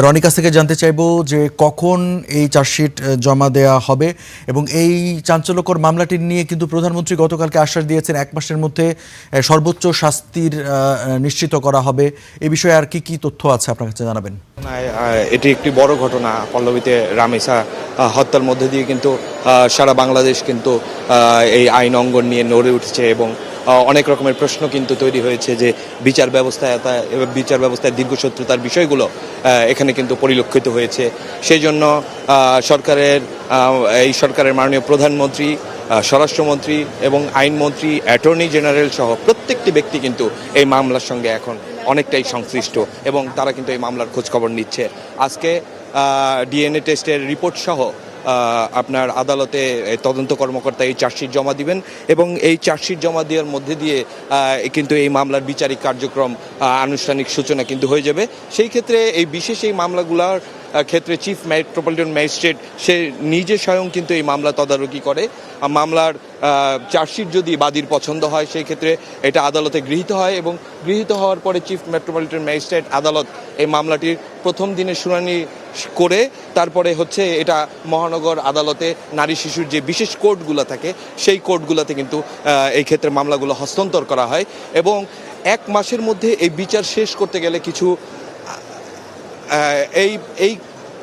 রনির কাছ থেকে জানতে চাইবো যে কখন এই চার্জশিট জমা দেয়া হবে এবং এই চাঞ্চল্যকর মামলাটি নিয়ে কিন্তু প্রধানমন্ত্রী গতকালকে আশ্বাস দিয়েছেন 1 মাসের মধ্যে সর্বোচ্চ শাস্তির নিশ্চিত করা হবে। এই বিষয়ে আর কি কি তথ্য আছে আপনার কাছে জানাবেন? এটি একটি বড় ঘটনা। পল্লবীতে রামেসা হত্যার মধ্যে দিয়ে কিন্তু সারা বাংলাদেশ কিন্তু এই আইন অঙ্গন নিয়ে নড়ে উঠছে এবং অনেক রকমের প্রশ্ন কিন্তু তৈরি হয়েছে যে বিচার ব্যবস্থায় দীর্ঘসূত্রতার বিষয়গুলো এখানে কিন্তু পরিলক্ষিত হয়েছে। সেই জন্য সরকারের মাননীয় প্রধানমন্ত্রী, স্বরাষ্ট্রমন্ত্রী এবং আইনমন্ত্রী, অ্যাটর্নি জেনারেল সহ প্রত্যেকটি ব্যক্তি কিন্তু এই মামলার সঙ্গে এখন অনেকটাই সংশ্লিষ্ট এবং তারা কিন্তু এই মামলার খোঁজখবর নিচ্ছে। আজকে ডিএনএ টেস্টের রিপোর্ট সহ আপনার আদালতে তদন্ত কর্মকর্তা এই চার্জশিট জমা দিবেন এবং এই চার্জশিট জমা দেওয়ার মধ্যে দিয়ে কিন্তু এই মামলার বিচারিক কার্যক্রম আনুষ্ঠানিক সূচনা কিন্তু হয়ে যাবে। সেই ক্ষেত্রে এই বিশেষ এই মামলাগুলোর ক্ষেত্রে চিফ মেট্রোপলিটন ম্যাজিস্ট্রেট সে নিজে স্বয়ং কিন্তু এই মামলা তদারকি করে। মামলার চার্জশিট যদি বাদীর পছন্দ হয় সেই ক্ষেত্রে এটা আদালতে গৃহীত হয় এবং গৃহীত হওয়ার পরে চিফ মেট্রোপলিটন ম্যাজিস্ট্রেট আদালত এই মামলাটির প্রথম দিনের শুনানি করে তারপরে এটা মহানগর আদালতে নারী শিশুর যে বিশেষ কোর্টগুলো থাকে সেই কোর্টগুলোতে কিন্তু এই ক্ষেত্রে মামলাগুলো হস্তান্তর করা হয় এবং 1 মাসের মধ্যে এই বিচার শেষ করতে গেলে কিছু এই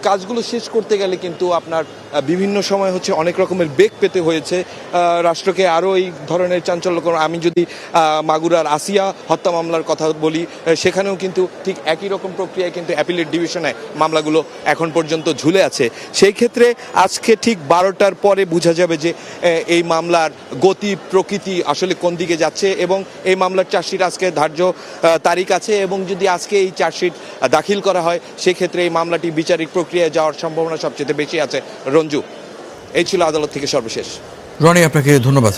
কাজগুলো শেষ করতে গেলে কিন্তু আপনার বিভিন্ন সময় অনেক রকমের বেগ পেতে হয়েছে রাষ্ট্রকে আরও এই ধরনের চাঞ্চল্যকর। আমি যদি মাগুরার আসিয়া হত্যা মামলার কথা বলি, সেখানেও কিন্তু ঠিক একই রকম প্রক্রিয়ায় কিন্তু অ্যাপিলেট ডিভিশনে মামলাগুলো এখন পর্যন্ত ঝুলে আছে। সেই ক্ষেত্রে আজকে ঠিক 12টার পরে বোঝা যাবে যে এই মামলার গতি প্রকৃতি আসলে কোন দিকে যাচ্ছে এবং এই মামলার চার্জশিট আজকে ধার্য তারিখ আছে এবং যদি আজকে এই চার্জশিট দাখিল করা হয় সেক্ষেত্রে এই মামলাটি বিচারিক প্রক্রিয়ায় যাওয়ার সম্ভাবনা সবচেয়ে বেশি আছে। রঞ্জু, এই ছিল আদালত থেকে সর্বশেষ। রনি, আপনাকে ধন্যবাদ।